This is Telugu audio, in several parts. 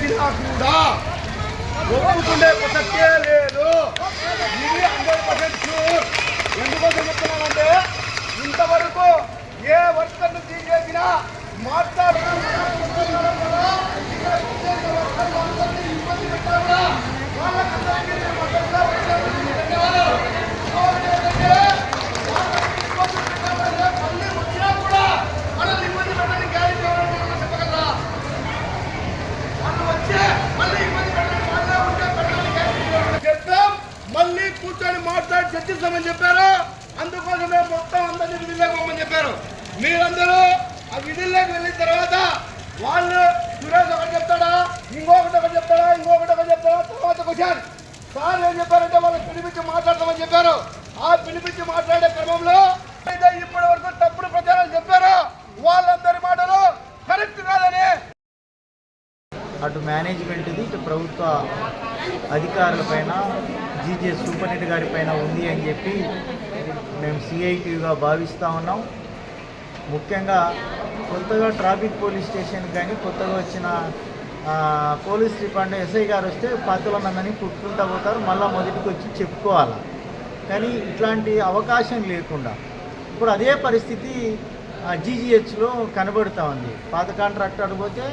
చేసినా కూడా ఒప్పుకునే ప్రసక్తే లేదు. ఇది 100% షూర్. ఎందుకోసం చెప్తున్నానంటే ఇంతవరకు ఏ వర్కర్ను తీసేసినా మాట్లాడుతూ మళ్ళీ కూర్చొని మాట్లాడి చర్చిస్తామని చెప్పారు. అందుకోసమే మొత్తం అందరినీ విధుల్లోకి పోమని చెప్పారు. మీరందరూ ఆ విధుల్లోకి వెళ్ళిన తర్వాత వాళ్ళు సురేష్ ఒకటి చెప్తాడా, ఇంకొకటి చెప్తాడా, తర్వాత క్వశ్చన్ సార్ ఏం చెప్పారంటే వాళ్ళు పిలిపించి మాట్లాడతామని చెప్పారు. ఆ పిలిపించి మాట్లాడే క్రమంలో ఇప్పటి వరకు తప్పుడు ప్రచారాలు చెప్పారు. వాళ్ళందరి మాటలు కరెక్ట్ కాదని అటు మేనేజ్మెంట్ది ఇటు ప్రభుత్వ అధికారులపైన జీజీఎస్ సూపరింటెండెంట్ గారి పైన ఉంది అని చెప్పి మేము సిఐటిగా భావిస్తూ ఉన్నాం. ముఖ్యంగా కొత్తగా ట్రాఫిక్ పోలీస్ స్టేషన్ కానీ కొత్తగా వచ్చిన పోలీస్ డిపార్ట్మెంట్ ఎస్ఐ గారు వస్తే పాత్రలందరినీ కుట్టుకుంటూ పోతారు, మళ్ళీ మొదటికి వచ్చి చెప్పుకోవాలి. కానీ ఇట్లాంటి అవకాశం లేకుండా ఇప్పుడు అదే పరిస్థితి జీజీహెచ్లో కనబడుతూ ఉంది. పాత కాంట్రాక్టర్ పోతే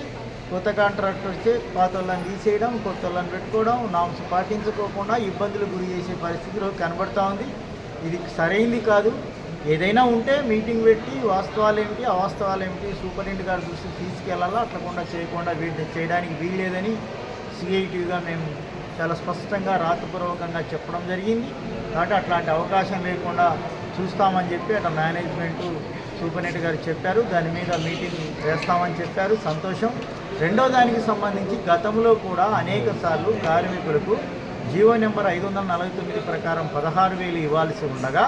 కొత్త కాంట్రాక్టర్ వస్తే పాత వాళ్ళని తీసేయడం, కొత్త వాళ్ళని పెట్టుకోవడం, నామ్స్ పాటించుకోకుండా ఇబ్బందులు గురి చేసే పరిస్థితిలో కనబడుతూ ఉంది. ఇది సరైంది కాదు. ఏదైనా ఉంటే మీటింగ్ పెట్టి వాస్తవాలు ఏమిటి అవాస్తవాలు ఏమిటి సూపరింటెండెంట్ గారి దృష్టికి తీసుకెళ్లాలా, అట్లకుండా చేయకుండా చేయడానికి వీల్లేదని సిఐటిగా మేము చాలా స్పష్టంగా రాతపూర్వకంగా చెప్పడం జరిగింది. కాబట్టి అట్లాంటి అవకాశం లేకుండా చూస్తామని చెప్పి అట్లా మేనేజ్మెంటు సూపరింటెండెంట్ గారు చెప్పారు. దాని మీద మీటింగ్ వేస్తామని చెప్పారు, సంతోషం. రెండో దానికి సంబంధించి గతంలో కూడా అనేక సార్లు కార్మికులకు జీవో నెంబర్ 549 ప్రకారం 16,000 ఇవ్వాల్సి ఉండగా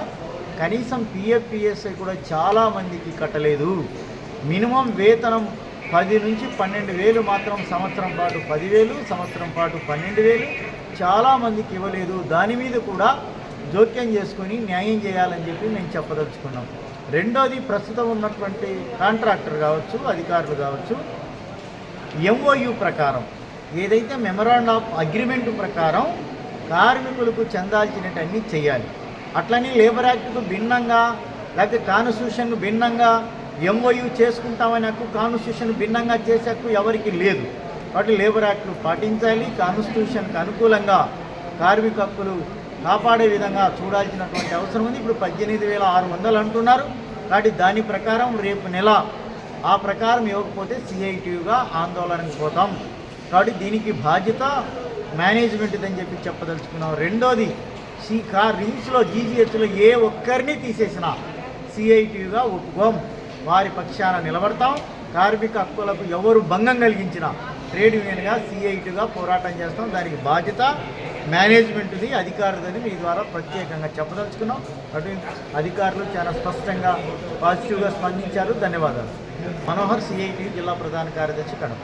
కనీసం పిఎఫ్ పిఎస్ఐ కూడా చాలామందికి కట్టలేదు. మినిమం వేతనం 10 నుంచి 12,000 మాత్రం సంవత్సరం పాటు 10,000, సంవత్సరం పాటు 12,000 చాలామందికి ఇవ్వలేదు. దాని మీద కూడా జోక్యం చేసుకొని న్యాయం చేయాలని చెప్పి మేము చెప్పదలుచుకున్నాం. రెండోది ప్రస్తుతం ఉన్నటువంటి కాంట్రాక్టర్ కావచ్చు, అధికారులు కావచ్చు, ఎంఓయు ప్రకారం ఏదైతే మెమరాండం ఆఫ్ అగ్రిమెంట్ ప్రకారం కార్మికులకు చెందాల్సినట్టు అన్నీ చేయాలి. అట్లని లేబర్ యాక్ట్కు భిన్నంగా లేకపోతే కాన్స్టిట్యూషన్కు భిన్నంగా ఎంఓయు చేసుకుంటామని హక్కు, కాన్స్టిట్యూషన్ భిన్నంగా చేసే హక్కు ఎవరికి లేదు. కాబట్టి లేబర్ యాక్ట్ను పాటించాలి. కాన్స్టిట్యూషన్కి అనుకూలంగా కార్మిక హక్కులు కాపాడే విధంగా చూడాల్సినటువంటి అవసరం ఉంది. ఇప్పుడు 18,600 అంటున్నారు. కాబట్టి దాని ప్రకారం రేపు నెల ఆ ప్రకారం ఇవ్వకపోతే సిఐటియుగా ఆందోళనకు పోతాం. కాబట్టి దీనికి బాధ్యత మేనేజ్మెంట్దని చెప్పి చెప్పదలుచుకున్నాం. రెండోది రిమ్స్లో జీజీహెచ్లో ఏ ఒక్కరిని తీసేసినా సిఐటియుగా ఒప్పుకోం, వారి పక్షాన నిలబడతాం. కార్మిక హక్కులకు ఎవరు భంగం కలిగించినా ట్రేడ్ యూనియన్గా సిఐటిగా పోరాటం చేస్తాం. దానికి బాధ్యత మేనేజ్మెంట్ది, అధికారులది మీ ద్వారా ప్రత్యేకంగా చెప్పదలుచుకున్నాం. అటు అధికారులు చాలా స్పష్టంగా పాజిటివ్గా స్పందించారు. ధన్యవాదాలు. మనోహర్, సిఐటి జిల్లా ప్రధాన కార్యదర్శి, కడప.